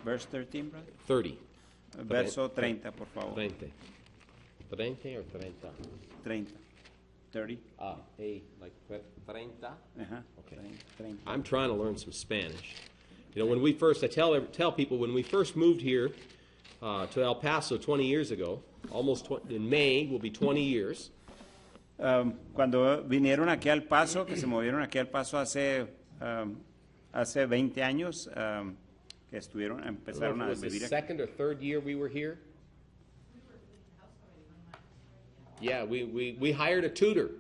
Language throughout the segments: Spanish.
Verse 13, brother. 30. Verso 30, por favor. 30. 30 or 30? 30. 30. Like 30? Uh-huh. Okay. 30. I'm trying to learn some Spanish. You know, when we first, I tell people, when we first moved here to El Paso 20 years ago, in May will be 20 years. Cuando vinieron aquí al Paso, que se movieron aquí al Paso hace 20 años, que empezaron a It was the vivir aquí. second or third year we were here. Yeah, we hired a tutor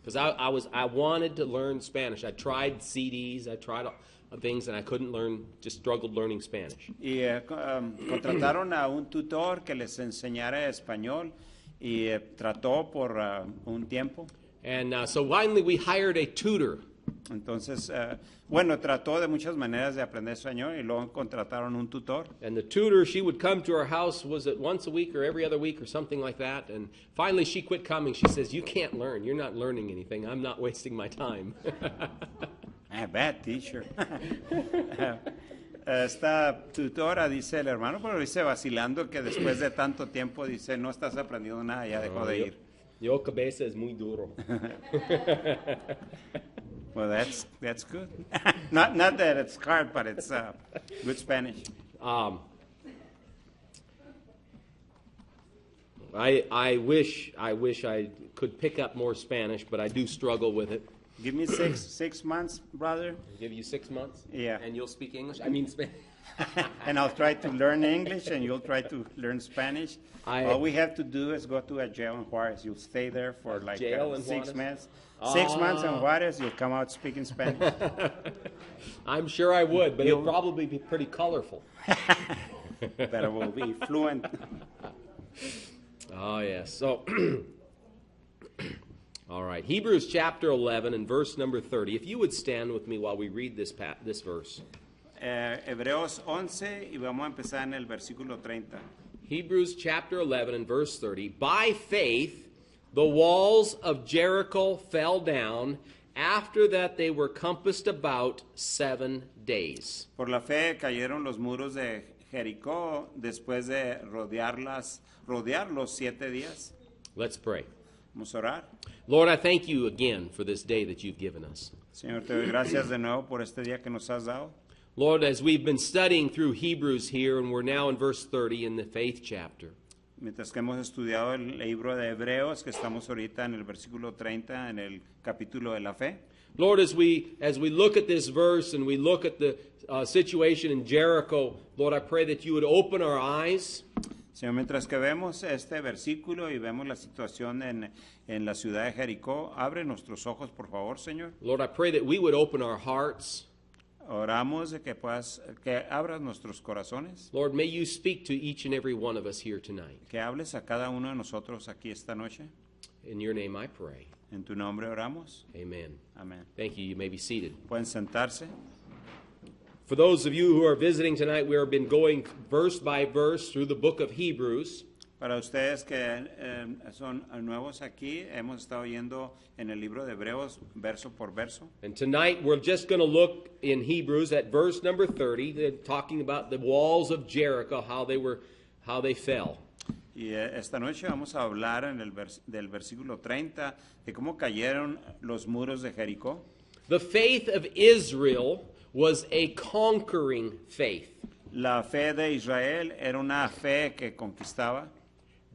because I wanted to learn Spanish. I tried CDs, I tried things, and I couldn't learn. Just struggled learning Spanish. Y contrataron a un tutor que les enseñara español y trató por un tiempo. And so finally we hired a tutor. Entonces, bueno, trató de muchas maneras de aprender español y luego contrataron un tutor. And the tutor, she would come to our house, was it once a week or every other week or something like that? And finally she quit coming. She says, "You can't learn. You're not learning anything. I'm not wasting my time." Bad teacher. Esta tutora, dice el hermano, pero dice vacilando que después de tanto tiempo, dice, no estás aprendiendo nada, ya dejó de ir. Yo cabeza es muy duro. Well, that's good. Not that it's hard, but it's good Spanish. I wish I could pick up more Spanish, but I do struggle with it. Give me six months, brother. I'll give you 6 months? Yeah. And you'll speak English? I mean Spanish. And I'll try to learn English, and you'll try to learn Spanish. All we have to do is go to a jail in Juarez. You'll stay there for like 6 months. 6 months in Juarez, you'll come out speaking Spanish. I'm sure I would, but it'll probably be pretty colorful. But it will be fluent. Oh, yes. So, all right. Hebrews chapter 11 and verse number 30. If you would stand with me while we read this verse. Hebreos 11 y vamos a empezar en el versículo 30. Hebrews chapter 11 and verse 30. By faith, the walls of Jericho fell down after that they were compassed about 7 days. Por la fe cayeron los muros de Jericó después de rodearlos 7 días. Let's pray. Vamos a orar. Lord, I thank you again for this day that you've given us. Señor, te doy gracias de nuevo por este día que nos has dado. Lord, as we've been studying through Hebrews here, and we're now in verse 30 in the faith chapter. Mientras que hemos estudiado el libro de Hebreos, que estamos ahorita en el versículo 30, en el capítulo de la fe. Lord, as we look at this verse and we look at the situation in Jericho, Lord, I pray that you would open our eyes. Señor, mientras que vemos este versículo y vemos la situación en la ciudad de Jericó, abre nuestros ojos, por favor, Señor. Lord, I pray that we would open our hearts. Oramos de que abras nuestros corazones. Lord, may you speak to each and every one of us here tonight. Que hables a cada uno de nosotros aquí esta noche. In your name I pray. En tu nombre oramos. Amen. Amén. Thank you. You may be seated. Pueden sentarse. For those of you who are visiting tonight, we have been going verse by verse through the book of Hebrews. Para ustedes que son nuevos aquí, hemos estado yendo en el libro de Hebreos verso por verso. And tonight we're just going to look in Hebrews at verse number 30, talking about the walls of Jericho, how they fell. Y esta noche vamos a hablar del versículo 30 de cómo cayeron los muros de Jericó. The faith of Israel was a conquering faith. La fe de Israel era una fe que conquistaba.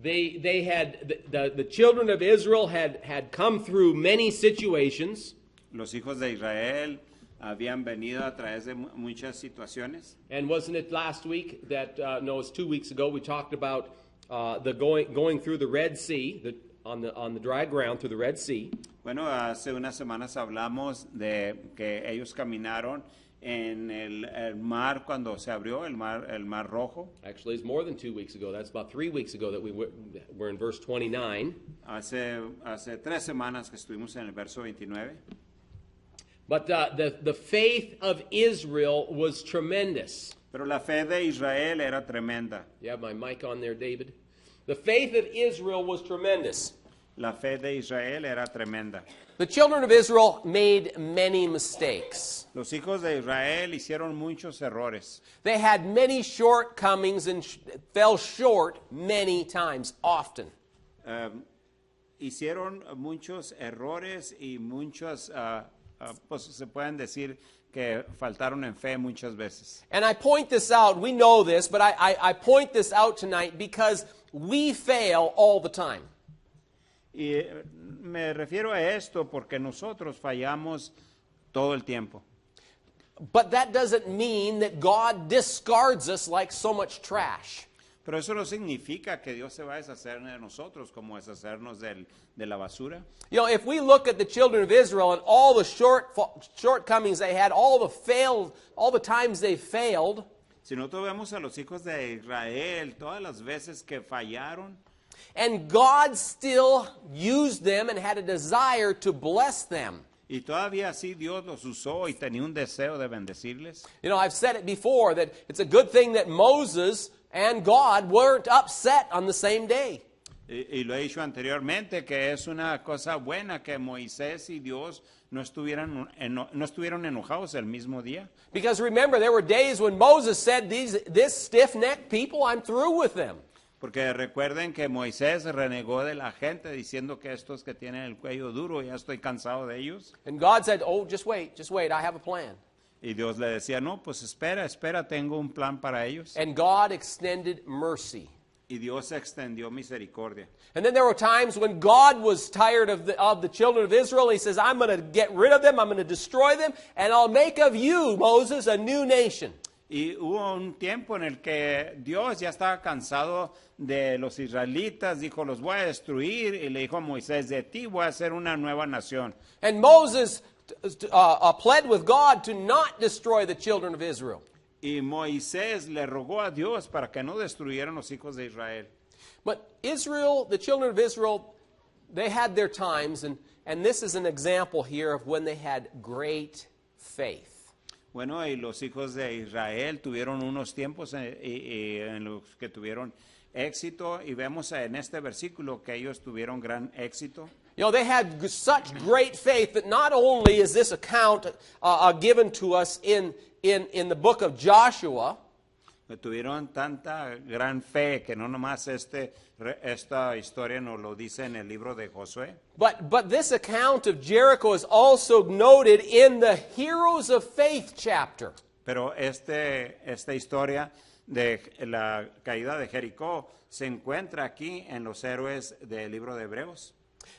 They had the children of Israel had come through many situations. Los hijos de Israel habían venido a través de muchas situaciones. And wasn't it last week that no, it's 2 weeks ago we talked about the going through the Red Sea, on the dry ground through the Red Sea. Bueno, hace unas semanas hablamos de que ellos caminaron en el mar cuando se abrió el mar rojo. Actually, it's more than 2 weeks ago. That's about 3 weeks ago that we're in verse 29. Hace 3 semanas que estuvimos en el verso 29. But the faith of Israel was tremendous. Pero la fe de Israel era tremenda. You have my mic on there, David? The faith of Israel was tremendous. La fe de Israel era tremenda. The children of Israel made many mistakes. Los hijos de Israel hicieron muchos errores. They had many shortcomings and fell short many times, often. Hicieron muchos errores y muchos, pues se pueden decir que faltaron en fe muchas veces. And I point this out, we know this, but I point this out tonight because we fail all the time. Y me refiero a esto porque nosotros fallamos todo el tiempo. But that doesn't mean that God discards us like so much trash. Pero eso no significa que Dios se va a deshacer de nosotros como deshacernos de la basura. You know, if we look at the children of Israel and all the shortcomings they had, all the times they failed, Si nosotros vemos a los hijos de Israel, todas las veces que fallaron, and God still used them and had a desire to bless them. y todavía así Dios los usó y tenía un deseo de bendecirles. You know, I've said it before that it's a good thing that Moses and God weren't upset on the same day. Y lo he dicho anteriormente, que es una cosa buena que Moisés y Dios no estuvieron enojados el mismo día. Because remember, there were days when Moses said, this stiff-necked people, I'm through with them. Porque recuerden que Moisés renegó de la gente diciendo que estos que tienen el cuello duro, ya estoy cansado de ellos. And God said, oh, just wait, I have a plan. Y Dios le decía, no, pues espera, tengo un plan para ellos. And God extended mercy. Y Dios extendió misericordia. And then there were times when God was tired of the children of Israel. He says, I'm going to get rid of them, I'm going to destroy them, and I'll make of you, Moses, a new nation. Y hubo un tiempo en el que Dios ya estaba cansado de los israelitas, dijo, los voy a destruir, y le dijo a Moisés, de ti voy a hacer una nueva nación. And Moses pled with God to not destroy the children of Israel. Y Moisés le rogó a Dios para que no destruyeran los hijos de Israel. But Israel, the children of Israel, they had their times, and this is an example here of when they had great faith. Bueno, y los hijos de Israel tuvieron unos tiempos en los que tuvieron éxito, y vemos en este versículo que ellos tuvieron gran éxito. You know, they had such great faith that not only is this account given to us in the book of Joshua, Tuvieron tanta gran fe que no nomás esta historia nos lo dice en el libro de Josué. but this account of Jericho is also noted in the Heroes of Faith chapter. Pero esta historia de la caída de Jericó se encuentra aquí en los héroes del libro de Hebreos.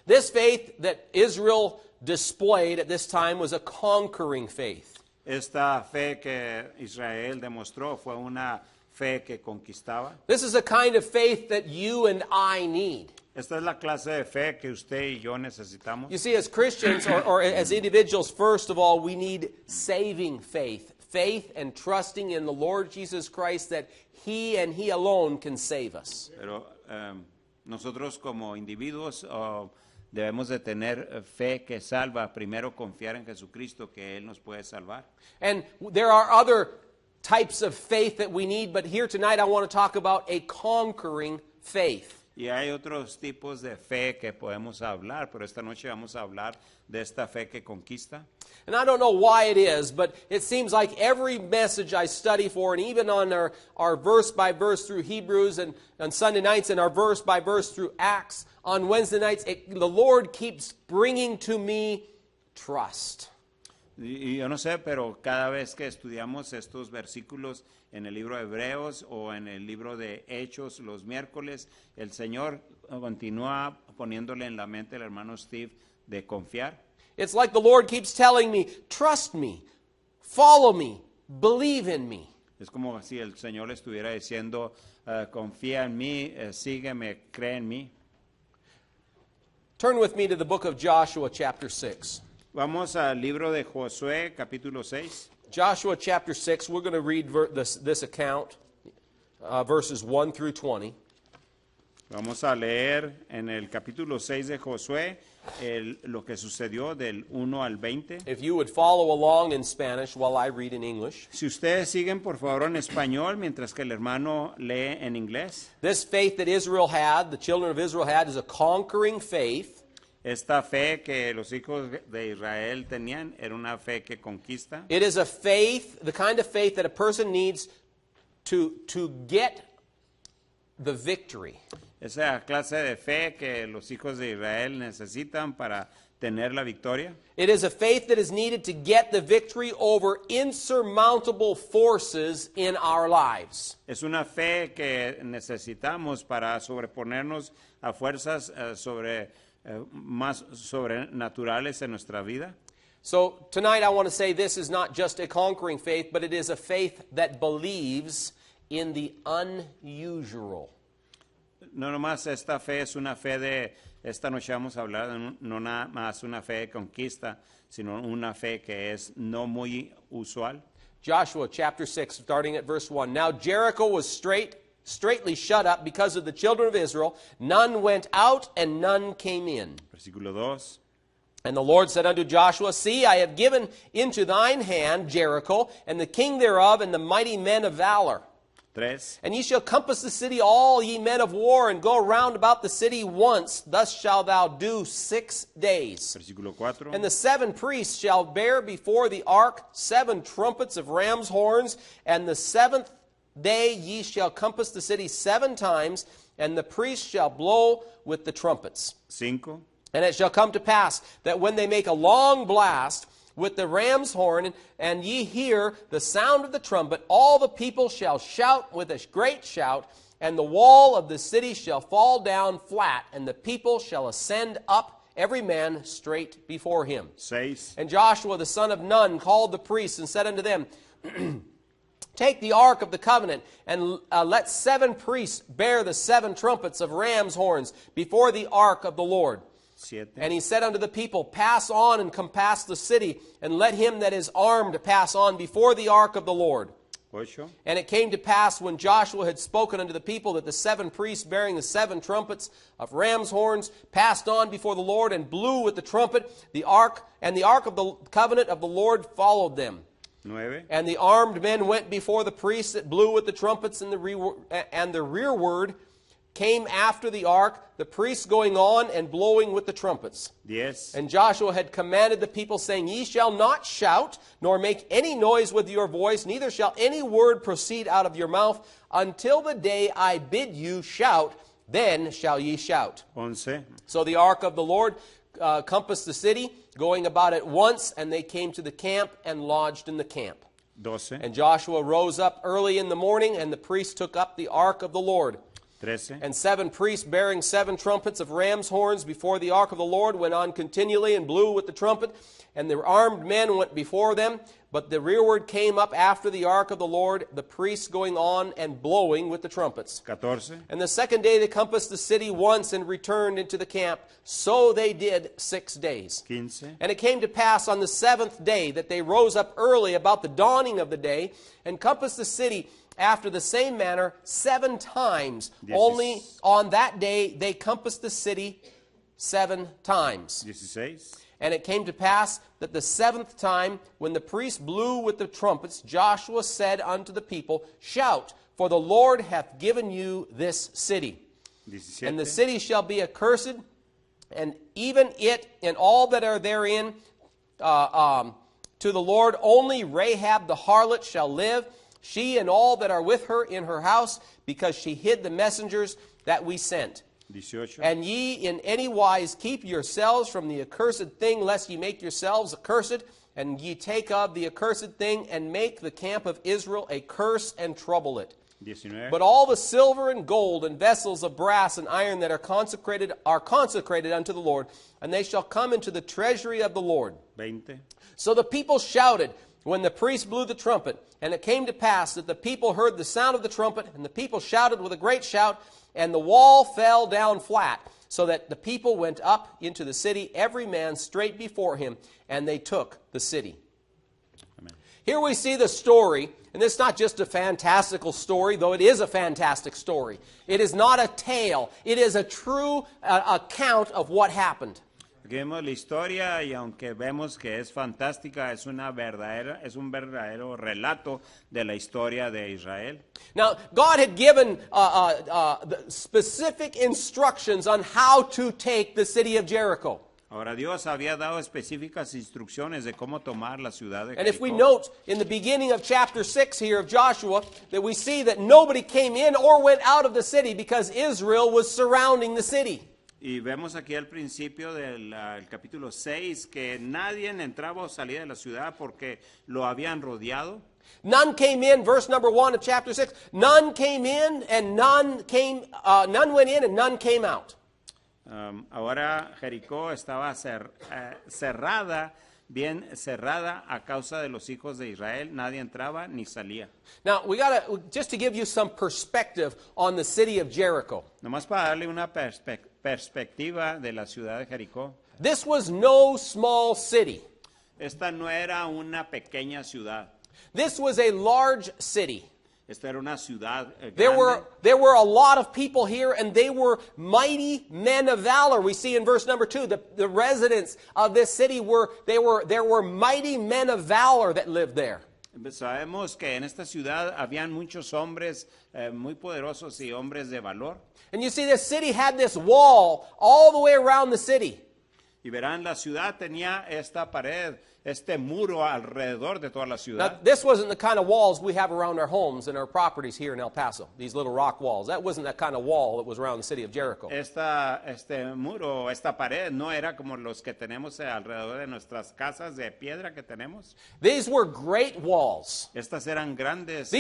This faith that Israel displayed at this time was a conquering faith. Esta fe que Israel demostró fue una fe que conquistaba. This is a kind of faith that you and I need. Esta es la clase de fe que usted y yo necesitamos. You see, as Christians or as individuals, first of all, we need saving faith. Faith and trusting in the Lord Jesus Christ that He and He alone can save us. Pero nosotros como individuos debemos de tener fe que salva. Primero confiar en Jesucristo, que Él nos puede salvar. And there are other types of faith that we need, but here tonight I want to talk about a conquering faith. Y hay otros tipos de fe que podemos hablar, pero esta noche vamos a hablar de esta fe que conquista. And I don't know why it is, but it seems like every message I study for, and even on our verse by verse through Hebrews, and on Sunday nights, and our verse by verse through Acts, on Wednesday nights, the Lord keeps bringing to me trust. Y yo no sé, pero cada vez que estudiamos estos versículos en el libro de Hebreos o en el libro de Hechos los miércoles, el Señor continúa poniéndole en la mente al hermano Steve de confiar. It's like the Lord keeps telling me, trust me, follow me, believe in me. Es como si el Señor le estuviera diciendo, confía en mí, sígueme, cree en mí. Turn with me to the book of Joshua chapter 6. Vamos al libro de Josué, capítulo 6. Joshua chapter 6, we're going to read this account, verses 1 through 20. Vamos a leer en el capítulo 6 de Josué, lo que sucedió del 1 al 20. If you would follow along in Spanish while I read in English. Si ustedes siguen por favor en español mientras que el hermano lee en inglés. This faith that Israel had, the children of Israel had, is a conquering faith. Esta fe que los hijos de Israel tenían era una fe que conquista. It is a faith, the kind of faith that a person needs to get the victory. Esa clase de fe que los hijos de Israel necesitan para tener la victoria. It is a faith that is needed to get the victory over insurmountable forces in our lives. Es una fe que necesitamos para sobreponernos a fuerzas más sobrenaturales en nuestra vida. So tonight I want to say this is not just a conquering faith, but it is a faith that believes in the unusual. No nomás esta fe es una fe de, esta noche vamos a hablar de no nada más una fe de conquista, sino una fe que es no muy usual. Joshua chapter 6, starting at verse 1. Now Jericho was straightly shut up because of the children of Israel. None went out and none came in. Versículo 2. And the Lord said unto Joshua, See, I have given into thine hand Jericho, and the king thereof, and the mighty men of valor. 3. And ye shall compass the city, all ye men of war, and go round about the city once. Thus shalt thou do 6 days. Versículo 4. And the 7 priests shall bear before the ark 7 trumpets of ram's horns, and the 7th day ye shall compass the city 7 times, and the priests shall blow with the trumpets. 5. And it shall come to pass that when they make a long blast with the ram's horn, and ye hear the sound of the trumpet, all the people shall shout with a great shout, and the wall of the city shall fall down flat, and the people shall ascend up, every man straight before him. 6. And Joshua the son of Nun called the priests and said unto them, Take the ark of the covenant, and let 7 priests bear the 7 trumpets of ram's horns before the ark of the Lord. 7. And he said unto the people, Pass on and compass the city, and let him that is armed pass on before the ark of the Lord. 8. And it came to pass, when Joshua had spoken unto the people, that the 7 priests bearing the 7 trumpets of ram's horns passed on before the Lord, and blew with the trumpet, the ark of the covenant of the Lord followed them. 9. And the armed men went before the priests that blew with the trumpets, and the rearward came after the ark, the priests going on and blowing with the trumpets. 10. And Joshua had commanded the people, saying, Ye shall not shout, nor make any noise with your voice, neither shall any word proceed out of your mouth, until the day I bid you shout, then shall ye shout. 11. So the ark of the Lord compassed the city, going about it once, and they came to the camp and lodged in the camp. 12. And Joshua rose up early in the morning, and the priests took up the ark of the Lord. 13. And 7 priests bearing 7 trumpets of ram's horns before the ark of the Lord went on continually and blew with the trumpet. And the armed men went before them, but the rearward came up after the ark of the Lord, the priests going on and blowing with the trumpets. 14. And the 2nd day they compassed the city once and returned into the camp. So they did 6 days. 15. And it came to pass on the 7th day that they rose up early about the dawning of the day and compassed the city after the same manner 7 times. Only on that day they compassed the city 7 times. 16. And it came to pass that the 7th time, when the priests blew with the trumpets, Joshua said unto the people, Shout, for the Lord hath given you this city. 17. And the city shall be accursed, and even it and all that are therein to the Lord. Only Rahab the harlot shall live, she and all that are with her in her house, because she hid the messengers that we sent. 18. And ye in any wise keep yourselves from the accursed thing, lest ye make yourselves accursed, and ye take of the accursed thing, and make the camp of Israel a curse, and trouble it. 19. But all the silver and gold and vessels of brass and iron that are consecrated unto the Lord, and they shall come into the treasury of the Lord. 20. So the people shouted when the priest blew the trumpet. And it came to pass that the people heard the sound of the trumpet, and the people shouted with a great shout, and the wall fell down flat, so that the people went up into the city, every man straight before him, and they took the city. Amen. Here we see the story, and it's not just a fantastical story, though it is a fantastic story. It is not a tale. It is a true account of what happened. Aquí Aquí vemos la historia y aunque vemos que es fantástica, es un verdadero relato de la historia de Israel. Now, God had given the specific instructions on how to take the city of Jericho. Ahora Dios había dado específicas instrucciones de cómo tomar la ciudad de And if we Jericó. note in the beginning of chapter 6 here of Joshua, that we see that nobody came in or went out of the city because Israel was surrounding the city. Y vemos aquí al principio del el capítulo 6 que nadie entraba o salía de la ciudad porque lo habían rodeado. None came in, verse number 1 of chapter 6, none came in and none went in and none came out. Ahora Jericó estaba cerrada, bien cerrada a causa de los hijos de Israel. Nadie entraba ni salía. Now, just to give you some perspective on the city of Jericho. Nomás para darle una perspectiva de la ciudad de Jericó. This was no small city. Esta no era una pequeña ciudad. This was a large city. Esta era una ciudad grande. There were a lot of people here, and they were mighty men of valor. We see in verse number 2, the residents of this city there were mighty men of valor that lived there. Sabemos que en esta ciudad habían muchos hombres muy poderosos y hombres de valor. And you see, this city had this wall all the way around the city. Y verán, la ciudad tenía esta pared, este muro alrededor de toda la Now, ciudad. this wasn't the kind of walls we have around our homes and our properties here in El Paso, these little rock walls. That wasn't that kind of wall that was around the city of Jericho. Este muro, esta pared, no era como los que tenemos alrededor de nuestras casas de piedra que tenemos. These were great walls. Estas eran grandes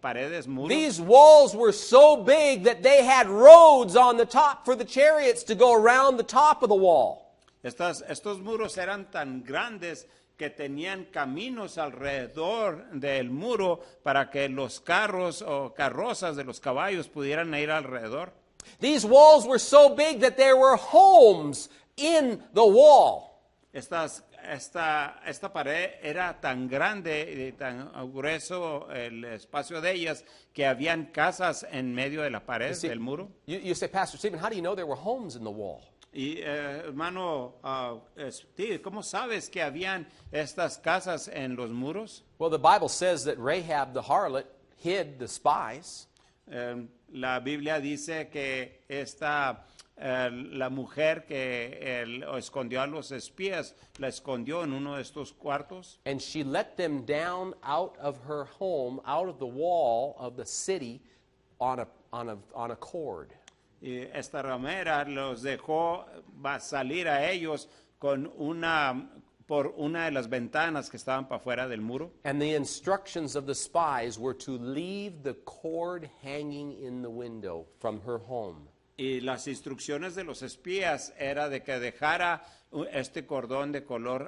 paredes, muros. These walls were so big that they had roads on the top for the chariots to go around the top of the wall. Estos muros eran tan grandes que tenían caminos alrededor del muro para que los carros o carrozas de los caballos pudieran ir alrededor. These walls were so big that there were homes in the wall. Esta pared era tan grande y tan grueso el espacio de ellas que habían casas en medio de la pared del muro. You say, Pastor Stephen, how do you know there were homes in the wall? Y hermano Steve, ¿cómo sabes que habían estas casas en los muros? Well, the Bible says that Rahab the harlot hid the spies. La Biblia dice que la mujer que escondió a los espías, la escondió en uno de estos cuartos. And she let them down out of her home, out of the wall of the city on a cord. Y esta ramera los dejó salir a ellos por una de las ventanas que estaban para afuera del muro. And the instructions of the spies were to leave the cord hanging in the window from her home. Y las instrucciones de los espías era de que dejara este cordón de color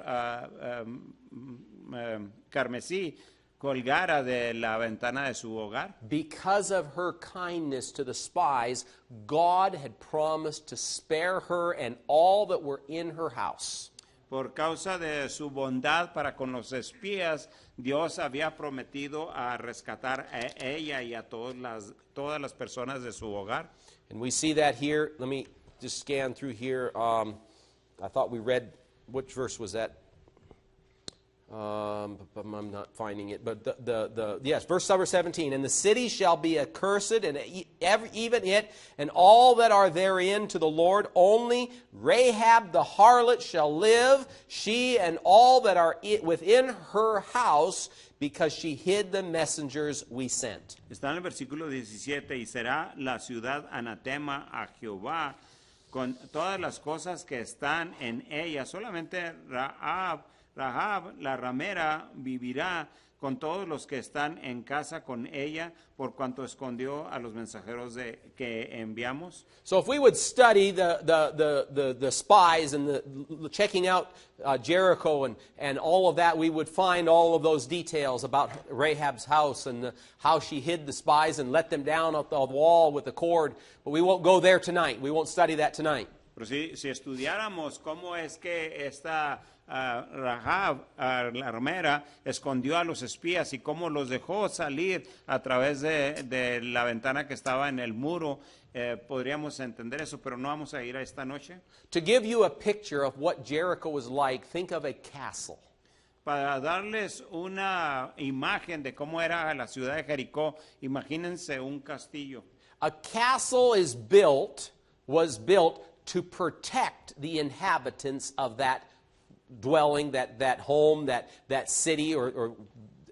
carmesí colgara de la ventana de su hogar. Because of her kindness to the spies, God had promised to spare her and all that were in her house. Por causa de su bondad para con los espías, Dios había prometido a rescatar a ella y a todas las personas de su hogar. And we see that here. Let me just scan through here. I thought we read, which verse was that? I'm not finding it, but yes, verse number 17. And the city shall be accursed, and even it, and all that are therein to the Lord. Only Rahab the harlot shall live, she and all that are within her house, because she hid the messengers we sent. Está en el versículo 17, y será la ciudad anatema a Jehová con todas las cosas que están en ella. Solamente Rahab, la ramera, vivirá con todos los que están en casa con ella, por cuanto escondió a los mensajeros que enviamos. So if we would study the spies and the checking out Jericho and all of that, we would find all of those details about Rahab's house and how she hid the spies and let them down off the wall with the cord. But we won't go there tonight. We won't study that tonight. Pero si estudiáramos cómo es que esta Rahab, la ramera, escondió a los espías y cómo los dejó salir a través de la ventana que estaba en el muro. Podríamos entender eso, pero no vamos a ir a esta noche. To give you a picture of what Jericho was like, think of a castle. Para darles una imagen de cómo era la ciudad de Jericó, imagínense un castillo. A castle was built to protect the inhabitants of that dwelling, that home, that city, or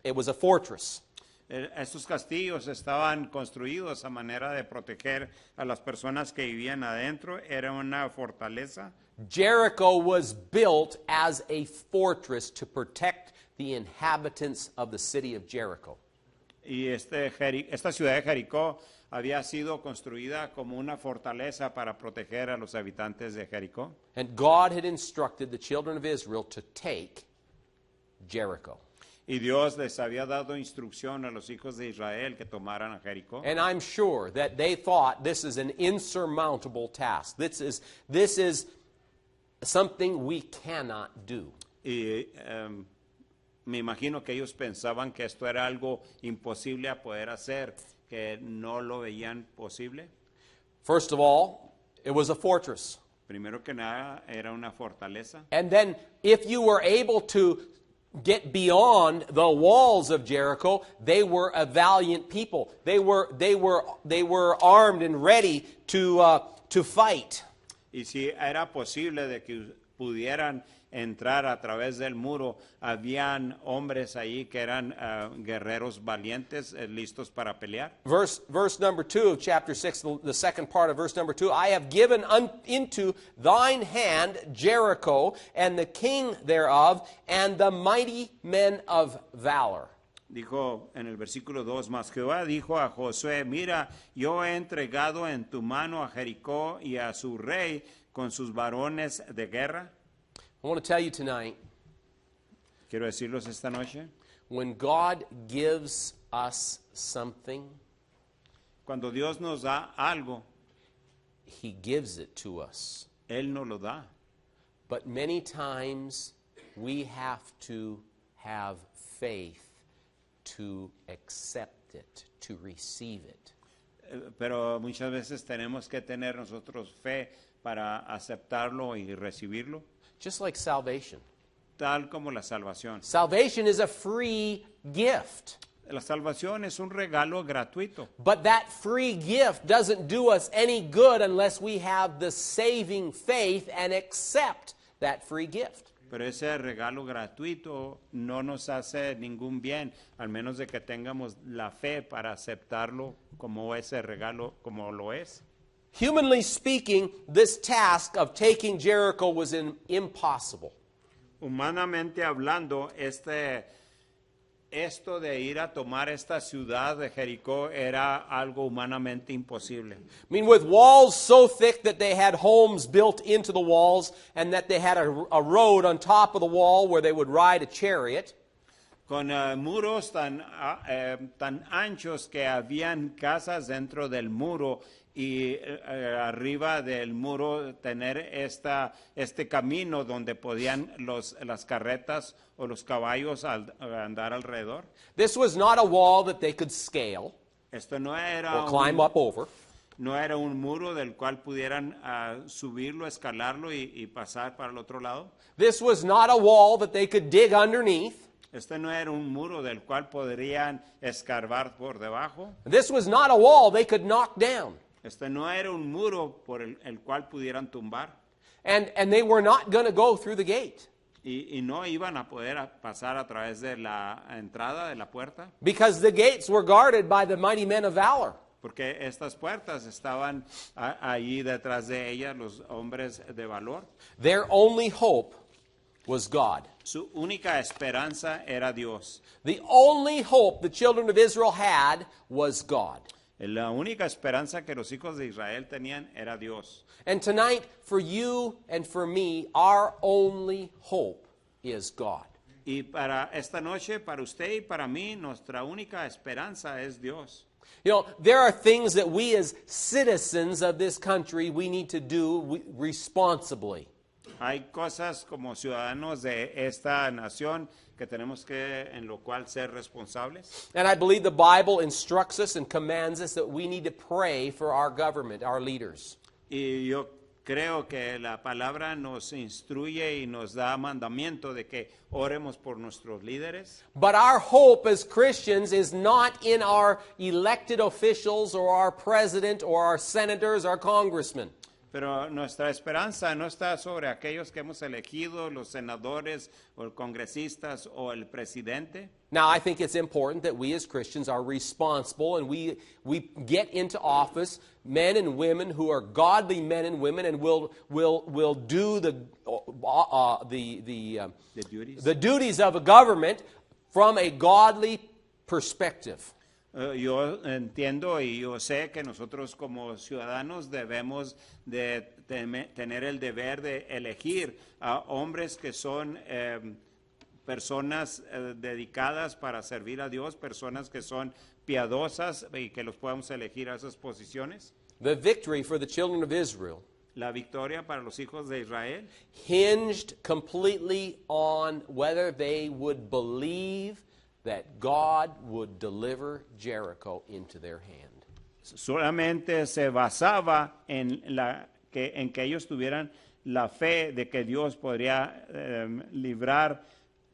it was a fortress. Estos castillos estaban construidos a manera de proteger a las personas que vivían adentro. Era una fortaleza. Jericho was built as a fortress to protect the inhabitants of the city of Jericho. Y esta ciudad de Jericó había sido construida como una fortaleza para proteger a los habitantes de Jericó. And God had instructed the children of Israel to take Jericho. Y Dios les había dado instrucción a los hijos de Israel que tomaran a Jericó. And I'm sure that they thought this is an insurmountable task. This is something we cannot do. Y me imagino que ellos pensaban que esto era algo imposible a poder hacer, que no lo veían posible. First of all, it was a fortress. Primero que nada, era una fortaleza. And then if you were able to get beyond the walls of Jericho, they were a valiant people. They were armed and ready to fight. Y si era posible de que pudieran entrar a través del muro, habían hombres ahí que eran guerreros valientes, listos para pelear. Verse number 2 of chapter 6, the second part of verse number 2, I have given into thine hand Jericho, and the king thereof, and the mighty men of valor. Dijo en el versículo 2, mas Jehová dijo a Josué, mira, yo he entregado en tu mano a Jericó y a su rey con sus varones de guerra. I want to tell you tonight, quiero decirles esta noche, when God gives us something, cuando Dios nos da algo, He gives it to us. Él nos lo da. But many times we have to have faith to accept it, to receive it. Pero muchas veces tenemos que tener nosotros fe para aceptarlo y recibirlo. Just like salvation. Tal como la salvación. Salvation is a free gift. La salvación es un regalo gratuito. But that free gift doesn't do us any good unless we have the saving faith and accept that free gift. Pero ese regalo gratuito no nos hace ningún bien, al menos de que tengamos la fe para aceptarlo como ese regalo, como lo es. Humanly speaking, this task of taking Jericho was impossible. Humanamente hablando, esto de ir a tomar esta ciudad de Jericó era algo humanamente imposible. I mean, with walls so thick that they had homes built into the walls and that they had a road on top of the wall where they would ride a chariot. Con muros tan anchos que habían casas dentro del muro y arriba del muro tener este camino donde podían las carretas o los caballos andar alrededor. This was not a wall that they could scale Esto no era or climb up over. No era un muro del cual pudieran subirlo, escalarlo y pasar para el otro lado. This was not a wall that they could dig underneath. Este no era un muro del cual podrían escarbar por debajo. This was not a wall they could knock down. Este no era un muro por el cual pudieran tumbar. And they were not going to go through the gate. Y no iban a poder pasar a través de la entrada de la puerta. Because the gates were guarded by the mighty men of valor. Porque estas puertas estaban allí detrás de ellas los hombres de valor. Their only hope was God. Su única esperanza era Dios. The only hope the children of Israel had was God. La única esperanza que los hijos de Israel tenían era Dios. And tonight, for you and for me, our only hope is God. Y para esta noche, para usted y para mí, nuestra única esperanza es Dios. You know, there are things that we as citizens of this country, we need to do responsibly. Hay cosas como ciudadanos de esta nación que tenemos que, en lo cual, ser responsables. And I believe the Bible instructs us and commands us that we need to pray for our government, our leaders. Y yo creo que la palabra nos instruye y nos da mandamiento de que oremos por nuestros líderes. But our hope as Christians is not in our elected officials or our president or our senators or congressmen. Pero nuestra esperanza no está sobre aquellos que hemos elegido, los senadores o el congresistas o el presidente. Now, I think it's important that we as Christians are responsible and we get into office men and women who are godly men and women and will do the duties of a government from a godly perspective. Yo entiendo y yo sé que nosotros como ciudadanos debemos de tener el deber de elegir a hombres que son personas dedicadas para servir a Dios, personas que son piadosas y que los podamos elegir a esas posiciones. The victory for the children of Israel La victoria para los hijos de Israel hinged completely on whether they would believe that God would deliver Jericho into their hand. solamente se basaba en que ellos tuvieran la fe de que Dios podría librar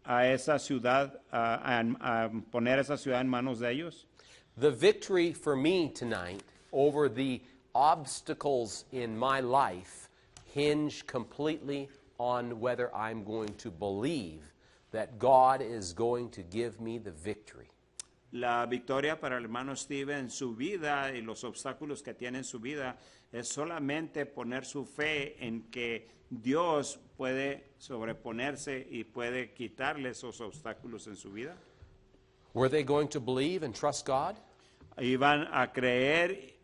a esa ciudad, a poner esa ciudad en manos de ellos. The victory for me tonight over the obstacles in my life hinge completely on whether I'm going to believe that God is going to give me the victory. La victoria para el hermano Steve en su vida y los obstáculos que tiene en su vida es solamente poner su fe en que Dios puede sobreponerse y puede quitarle esos obstáculos en su vida. Were they going to believe and trust God? ¿Iban a creer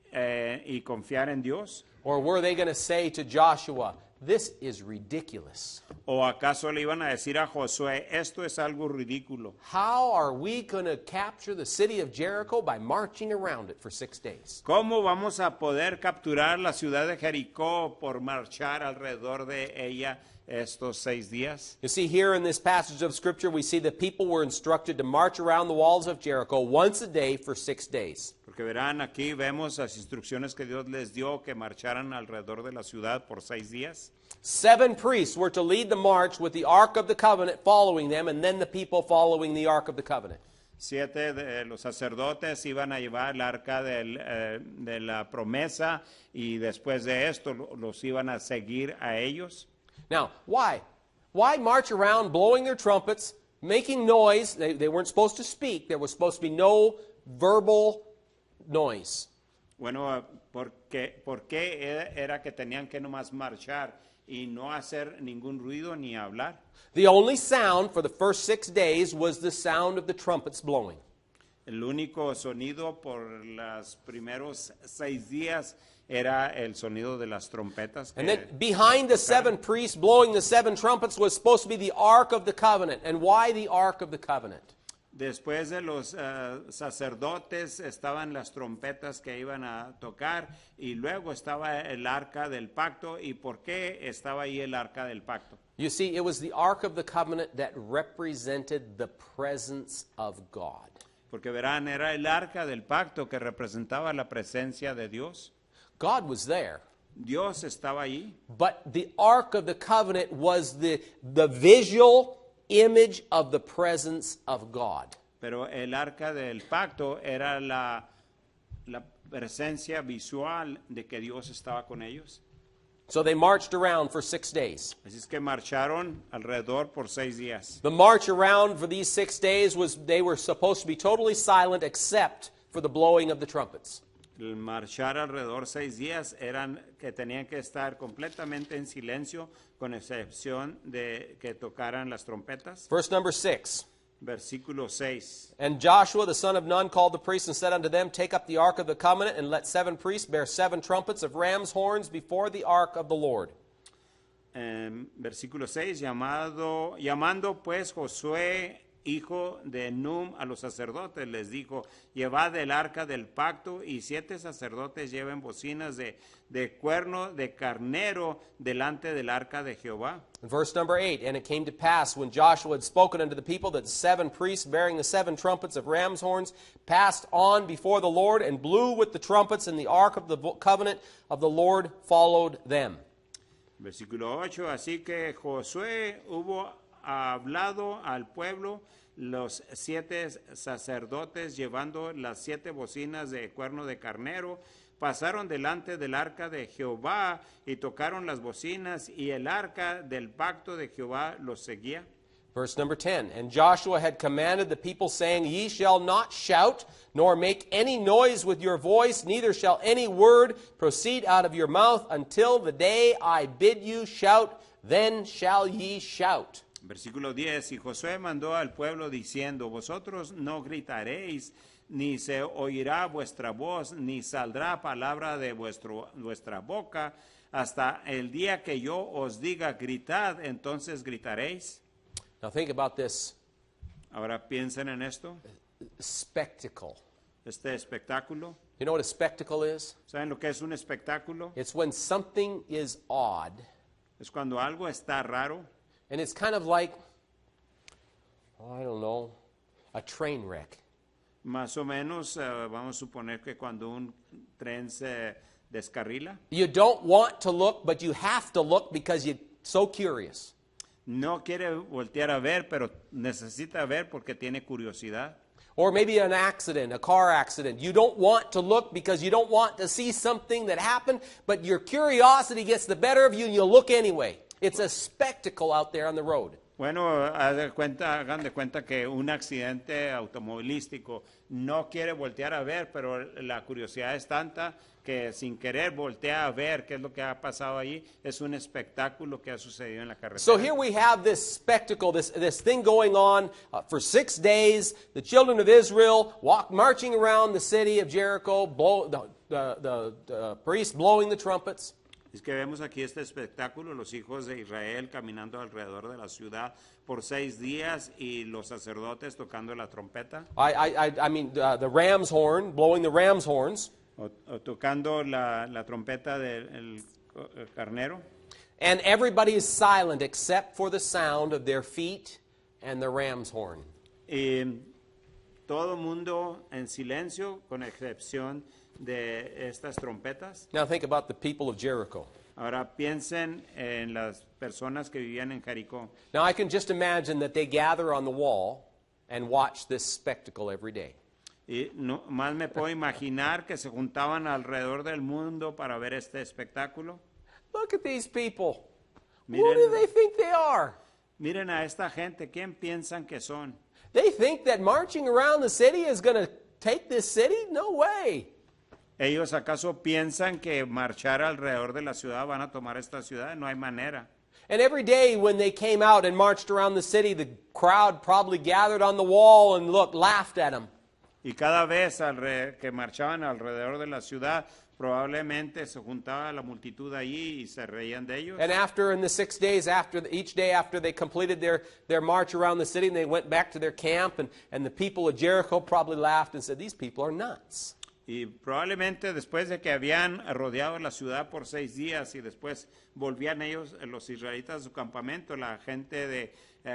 y confiar en Dios? Or were they going to say to Joshua, this is ridiculous? ¿O acaso le iban a decir a Josué, esto es algo ridículo? How are we going to capture the city of Jericho by marching around it for 6 days? ¿Cómo vamos a poder capturar la ciudad de Jericó por marchar alrededor de ella estos 6 días? You see, here in this passage of Scripture, we see the people were instructed to march around the walls of Jericho once a day for 6 days. Porque verán, aquí vemos las instrucciones que Dios les dio que marcharan alrededor de la ciudad por 6 días. 7 priests were to lead the march with the Ark of the Covenant following them, and then the people following the Ark of the Covenant. 7 de los sacerdotes iban a llevar el arca de la promesa y después de esto los iban a seguir a ellos. Now, why? Why march around blowing their trumpets, making noise? They weren't supposed to speak. There was supposed to be no verbal noise. Bueno, ¿por qué era que tenían que nomás marchar y no hacer ningún ruido ni hablar? The only sound for the first 6 days was the sound of the trumpets blowing. El único sonido por los primeros 6 días era el sonido de las trompetas. And then behind the 7 priests blowing the 7 trumpets was supposed to be the Ark of the Covenant. And why the Ark of the Covenant? Después de los sacerdotes estaban las trompetas que iban a tocar y luego estaba el arca del pacto. ¿Y por qué estaba ahí el arca del pacto? You see, it was the Ark of the Covenant that represented the presence of God. Porque verán, era el arca del pacto que representaba la presencia de Dios. God was there. Dios estaba ahí. But the Ark of the Covenant was the visual image of the presence of God. Pero el arca del pacto era la presencia visual de que Dios estaba con ellos. So they marched around for 6 days. Así es que marcharon alrededor por 6 días. The march around for these 6 days they were supposed to be totally silent except for the blowing of the trumpets. El marchar alrededor 6 días eran que tenían que estar completamente en silencio, con excepción de que tocaran las trompetas. Verse number 6. Versículo 6. And Joshua the son of Nun called the priests and said unto them, take up the ark of the covenant, and let 7 priests bear 7 trumpets of ram's horns before the ark of the Lord. Versículo 6, llamando pues Josué hijo de Num, a los sacerdotes, les dijo, llevad el arca del pacto, y 7 sacerdotes lleven bocinas de cuerno de carnero delante del arca de Jehová. Verse number 8, and it came to pass, when Joshua had spoken unto the people, that the 7 priests bearing the 7 trumpets of ram's horns passed on before the Lord, and blew with the trumpets, and the ark of the covenant of the Lord followed them. Versículo 8, así que Josué hubo hablado al pueblo, los 7 sacerdotes llevando las 7 bocinas de cuerno de carnero, pasaron delante del arca de Jehová y tocaron las bocinas, y el arca del pacto de Jehová los seguía. Verse number 10, and Joshua had commanded the people, saying, Ye shall not shout, nor make any noise with your voice, neither shall any word proceed out of your mouth until the day I bid you shout, then shall ye shout. Versículo 10, y Josué mandó al pueblo diciendo, vosotros no gritaréis, ni se oirá vuestra voz, ni saldrá palabra de vuestra boca, hasta el día que yo os diga gritad, entonces gritaréis. Now think about this. Ahora piensen en esto. Spectacle. Este espectáculo. You know what a spectacle is? ¿Saben lo que es un espectáculo? It's when something is odd. Es cuando algo está raro. And it's kind of like, I don't know, a train wreck. Más o menos, vamos a suponer que cuando un tren se descarrila. You don't want to look, but you have to look because you're so curious. No quiere voltear a ver, pero necesita ver porque tiene curiosidad. Or maybe an accident, a car accident. You don't want to look because you don't want to see something that happened, but your curiosity gets the better of you and you look anyway. It's a spectacle out there on the road. Bueno, hagan de cuenta que un accidente automovilístico no quiere voltear a ver, pero la curiosidad es tanta que sin querer voltea a ver qué es lo que ha pasado allí. Es un espectáculo que ha sucedido en la carretera. So here we have this spectacle, this thing going on for 6 days. The children of Israel marching around the city of Jericho, the priests blowing the trumpets. Es que vemos aquí este espectáculo, los hijos de Israel caminando alrededor de la ciudad por 6 días y los sacerdotes tocando la trompeta. I mean the ram's horn, blowing the ram's horns. O tocando la trompeta del carnero. And everybody is silent except for the sound of their feet and the ram's horn. Y todo mundo en silencio, con excepción de estas trompetas. Now think about the people of Jericho. Ahora piensen en las personas que vivían en Jericó. Now I can just imagine that they gather on the wall and watch this spectacle every day. Y no, más me puedo imaginar que se juntaban alrededor del mundo para ver este espectáculo. Look at these people. Miren, Who do they think they are? Miren a esta gente, ¿quién piensan que son? They think that marching around the city is going to take this city? No way. ¿Ellos acaso piensan que marchar alrededor de la ciudad van a tomar esta ciudad? No hay manera. And every day when they came out and marched around the city, the crowd probably gathered on the wall and laughed at them. Y cada vez que marchaban alrededor de la ciudad, probablemente se juntaba la multitud allí y se reían de ellos. And in the 6 days each day after they completed their march around the city and they went back to their camp, and the people of Jericho probably laughed and said, these people are nuts. Y probablemente después de que habían rodeado la ciudad por 6 días y después volvían ellos, los israelitas, a su campamento, la gente de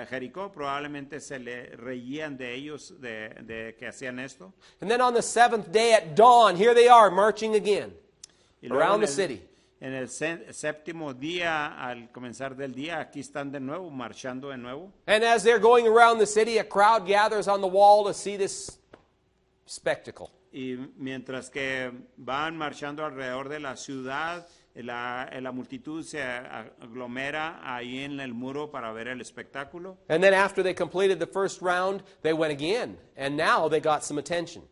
Jericó probablemente se le reían de ellos de que hacían esto. And then on the 7th day at dawn, here they are marching again around the city. En el séptimo día, al comenzar del día, aquí están de nuevo, marchando de nuevo. And as they're going around the city, a crowd gathers on the wall to see this spectacle. Y mientras que van marchando alrededor de la ciudad, la multitud se aglomera ahí en el muro para ver el espectáculo. And then after they completed the first round, they went again. And now they got some attention.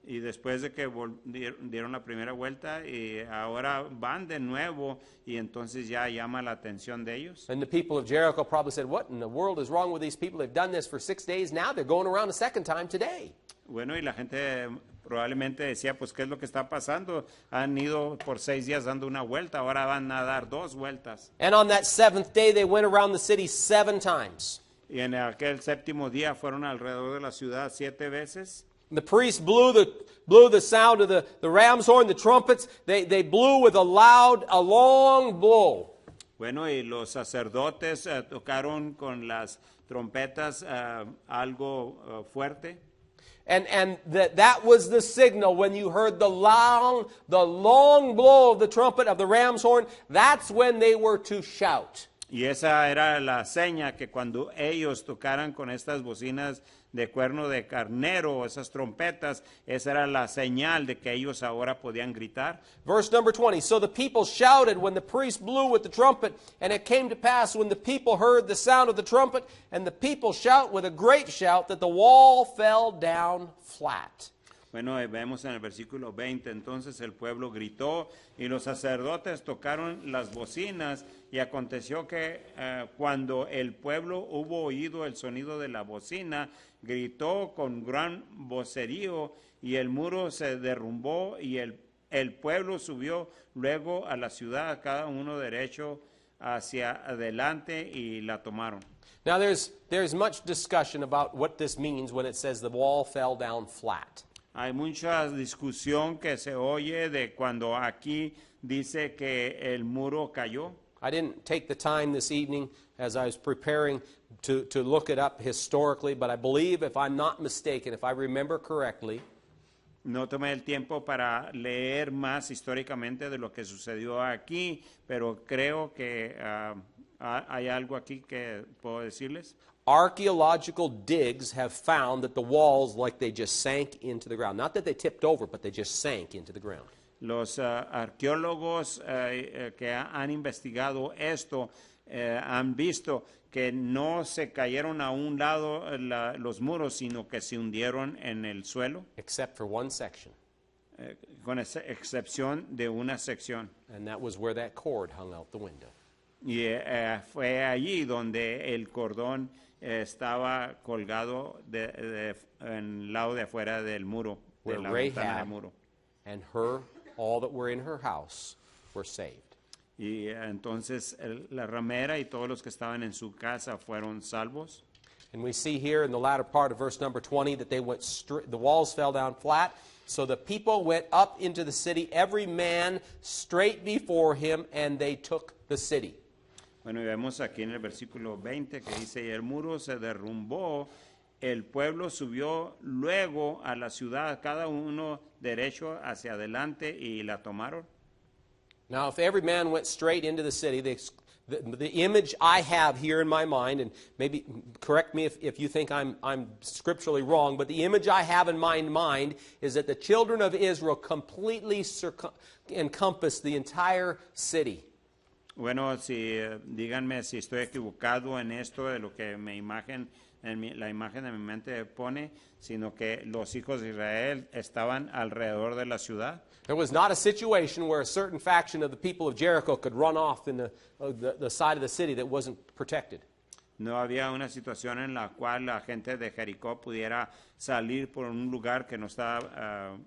Y después de que dieron la primera vuelta, y ahora van de nuevo, y entonces ya llama la atención de ellos. And the people of Jericho probably said, what in the world is wrong with these people? They've done this for 6 days. Now they're going around a second time today. Bueno, y la gente probablemente decía, pues, ¿qué es lo que está pasando? Han ido por 6 días dando una vuelta, ahora van a dar 2 vueltas. And on that 7th day, they went around the city 7 times. Y en aquel séptimo día fueron alrededor de la ciudad 7 veces. The priests blew the sound of the ram's horn, the trumpets. They blew with a long blow. Bueno, y los sacerdotes tocaron con las trompetas algo fuerte. And that was the signal when you heard the long blow of the trumpet of the ram's horn. That's when they were to shout. Y esa era la seña que cuando ellos tocaran con estas bocinas de cuerno de carnero, esas trompetas, esa era la señal de que ellos ahora podían gritar. Verse number 20, so the people shouted when the priest blew with the trumpet, and it came to pass when the people heard the sound of the trumpet, and the people shout with a great shout, that the wall fell down flat. Bueno, vemos en el versículo 20, entonces el pueblo gritó y los sacerdotes tocaron las bocinas y aconteció que cuando el pueblo hubo oído el sonido de la bocina, gritó con gran vocerío y el muro se derrumbó y el pueblo subió luego a la ciudad, cada uno derecho hacia adelante y la tomaron. Now there's much discussion about what this means when it says the wall fell down flat. Hay mucha discusión que se oye de cuando aquí dice que el muro cayó. I didn't take the time this evening as I was preparing to look it up historically, but I believe, if I'm not mistaken, if I remember correctly, no tomé el tiempo para leer más históricamente de lo que sucedió aquí, pero creo que hay algo aquí que puedo decirles. Archaeological digs have found that the walls, like they just sank into the ground. Not that they tipped over, but they just sank into the ground. Los arqueólogos que han investigado esto han visto que no se cayeron a un lado los muros, sino que se hundieron en el suelo. Except for one section. Con excepción de una sección. And that was where that cord hung out the window. Y fue allí donde el cordón estaba colgado en el lado de afuera del muro, de la ventana del muro. And all that were in her house were saved. Y entonces la ramera y todos los que estaban en su casa fueron salvos. And we see here in the latter part of verse number 20 that the walls fell down flat. So the people went up into the city, every man straight before him, and they took the city. Bueno, y vemos aquí en el versículo 20 que dice, y el muro se derrumbó, el pueblo subió luego a la ciudad, cada uno derecho hacia adelante, y la tomaron. Now, if every man went straight into the city, the image I have here in my mind, and maybe correct me if you think I'm scripturally wrong, but the image I have in my mind is that the children of Israel completely encompassed the entire city. Bueno, díganme si estoy equivocado en esto de lo que la imagen de mi mente pone, sino que los hijos de Israel estaban alrededor de la ciudad. There was not a situation where a certain faction of the people of Jericho could run off in the side of the city that wasn't protected. No había una situación en la cual la gente de Jericó pudiera salir por un lugar que no estaba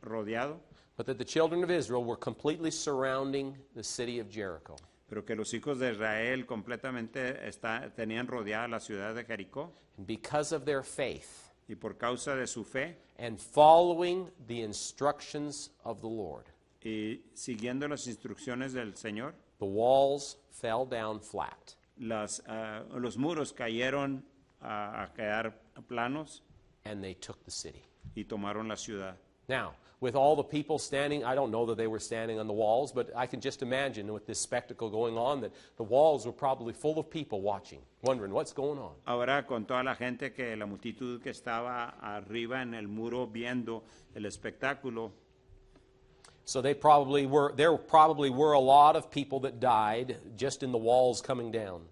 rodeado. But that the children of Israel were completely surrounding the city of Jericho. Pero que los hijos de Israel completamente tenían rodeada la ciudad de Jericó. And because of their faith, y por causa de su fe, and following the instructions of the Lord, y siguiendo las instrucciones del Señor, the walls fell down flat. Los muros cayeron a quedar planos, and they took the city. Y tomaron la ciudad. Now, with all the people standing, I don't know that they were standing on the walls, but I can just imagine with this spectacle going on that the walls were probably full of people watching, wondering what's going on. Ahora, con toda la gente la multitud que estaba arriba en el muro viendo el espectáculo. So there probably were a lot of people that died just in the walls coming down.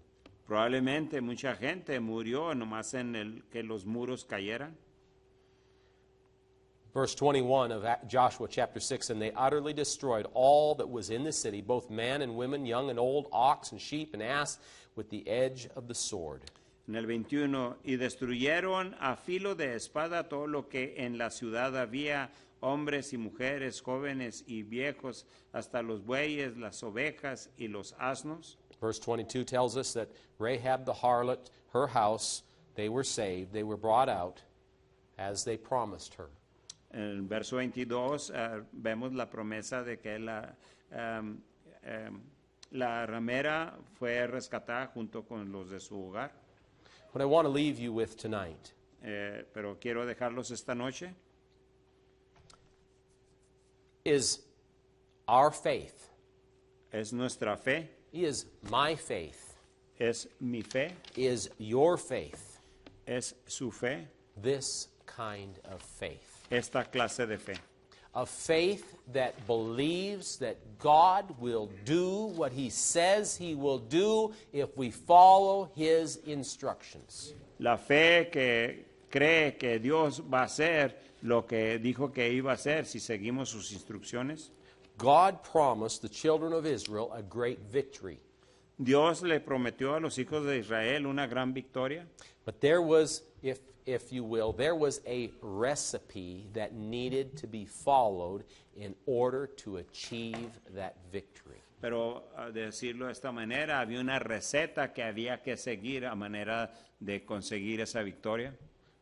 Probablemente mucha gente murió nomás en que los muros cayeran. Verse 21 of Joshua chapter 6, and they utterly destroyed all that was in the city, both man and women, young and old, ox and sheep and ass, with the edge of the sword. En el 21, y destruyeron a filo de espada todo lo que en la ciudad había, hombres y mujeres, jóvenes y viejos, hasta los bueyes, las ovejas y los asnos. Verse 22 tells us that Rahab the harlot, her house, they were saved, they were brought out as they promised her. En el verso 22 vemos la promesa de que la ramera fue rescatada junto con los de su hogar. What I want to leave you with tonight pero quiero dejarlos esta noche is our faith. Es nuestra fe. Is my faith. Es mi fe. Is your faith. Es su fe. This kind of faith. Esta clase de fe. A faith that believes that God will do what He says He will do if we follow His instructions. La fe que cree que Dios va a hacer lo que dijo que iba a hacer si seguimos sus instrucciones. God promised the children of Israel a great victory. Dios le prometió a los hijos de Israel una gran victoria. But there was, if you will, there was a recipe that needed to be followed in order to achieve that victory. Pero a decirlo de esta manera, había una receta que había que seguir a manera de conseguir esa victoria.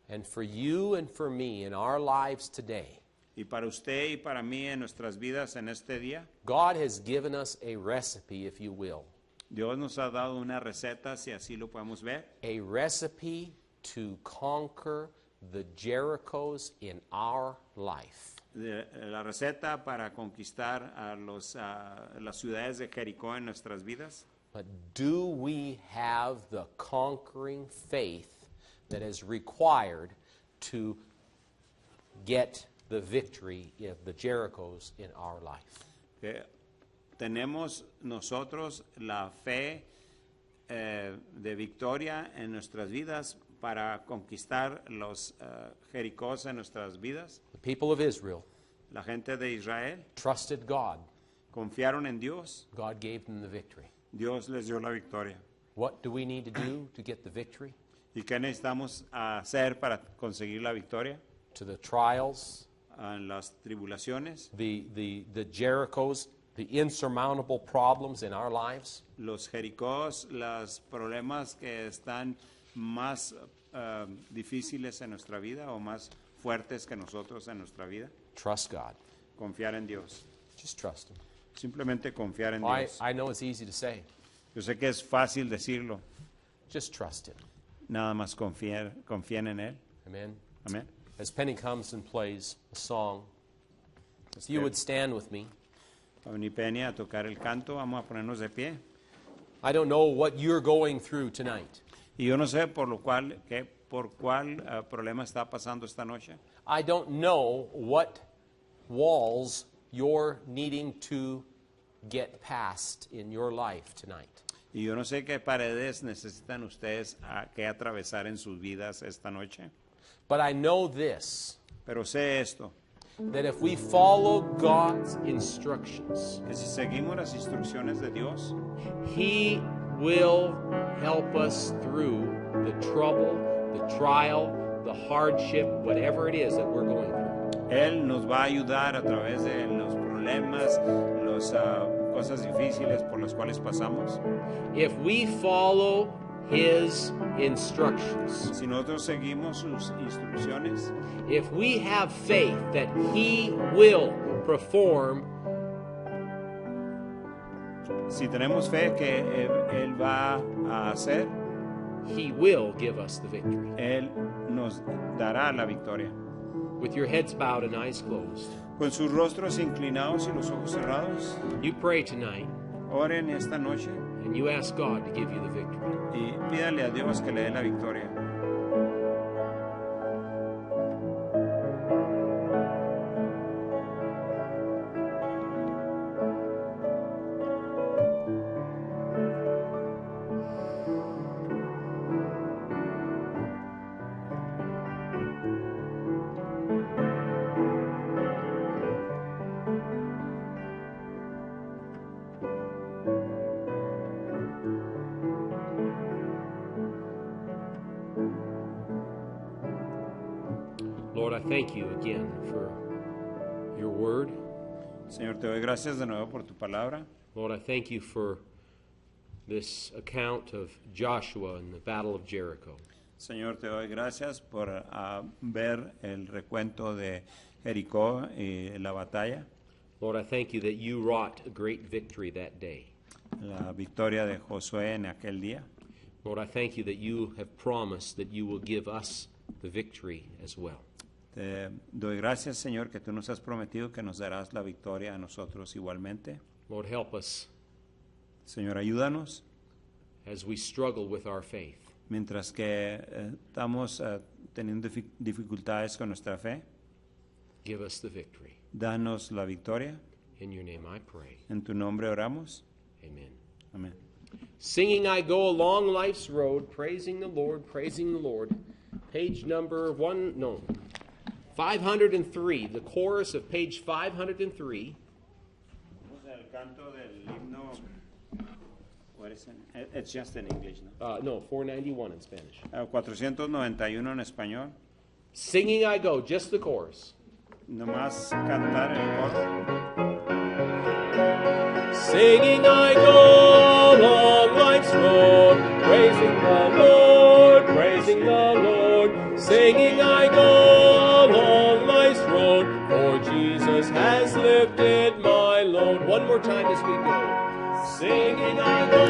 And for you and for me in our lives today, y para usted y para mí en nuestras vidas en este día, God has given us a recipe, if you will. Dios nos ha dado una receta, si así lo podemos ver. A recipe to conquer the Jerichos in our life. La receta para conquistar a las ciudades de Jericó en nuestras vidas. But do we have the conquering faith that is required to get the victory of the Jerichos in our life? Tenemos nosotros la fe de victoria en nuestras vidas para conquistar los Jericós en nuestras vidas. The people of Israel, la gente de Israel, trusted God. Confiaron en Dios. God gave them the victory. Dios les dio la victoria. What do we need to do to get the victory? ¿Y qué necesitamos hacer para conseguir la victoria? To the trials, en las tribulaciones, the Jerichos, the insurmountable problems in our lives, los Jericós, los problemas que están más difíciles en nuestra vida o más fuertes que nosotros en nuestra vida. Trust God. Confiar en Dios. Just trust Him. Simplemente confiar en Dios. I know it's easy to say. Yo sé que es fácil decirlo. Just trust Him. Nada más confíen en Él. Amen. Amen. As Penny comes and plays a song, if you would stand with me. Ni Penny a tocar el canto, vamos a ponernos de pie. I don't know what you're going through tonight. Y yo no sé por cuál problema está pasando esta noche. I don't know what walls you're needing to get past in your life tonight. Y yo no sé qué paredes necesitan ustedes que atravesar en sus vidas esta noche. But I know this. Pero sé esto. That if we follow God's instructions, que si seguimos las instrucciones de Dios, He will help us through the trouble, the trial, the hardship, whatever it is that we're going through. Él nos va a ayudar a través de los problemas, las cosas difíciles por las cuales pasamos. If we follow His instructions, si nosotros seguimos sus instrucciones, if we have faith that He will perform, si tenemos fe que Él va a hacer, He will give us the victory. Él nos dará la victoria. With your heads bowed and eyes closed, con sus rostros inclinados y los ojos cerrados, you pray tonight. Oren esta noche. And you ask God to give you the victory. Y pídale a Dios que le dé la victoria. Lord, I thank you again for your word. Señor, te doy gracias de nuevo por tu palabra. Lord, I thank you for this account of Joshua and the Battle of Jericho. Señor, te doy gracias por ver el recuento de Jericó y la batalla, Lord, I thank you that you wrought a great victory that day. la victoria de Josué en aquel día. Lord, I thank you that you have promised that you will give us the victory as well. Te doy gracias, Señor, que tú nos has prometido que nos darás la victoria a nosotros igualmente. Lord, help us Señor, ayúdanos as we struggle with our faith. mientras que estamos teniendo dificultades con nuestra fe. Give us the victory. Danos la victoria. In your name I pray. En tu nombre oramos. Amen. Amén. Singing I go along life's road, praising the Lord, praising the Lord. Page number 503, the chorus of page 503. El canto del himno, what is it? It's just in English, no? No, 491 in Spanish. 491 en español. Singing I go, just the chorus. Nomás cantar el coro. Singing I go along life's road, praising the Lord, praising the Lord. Singing I go along life's road, for Jesus has lifted my load. One more time as we go. Singing I go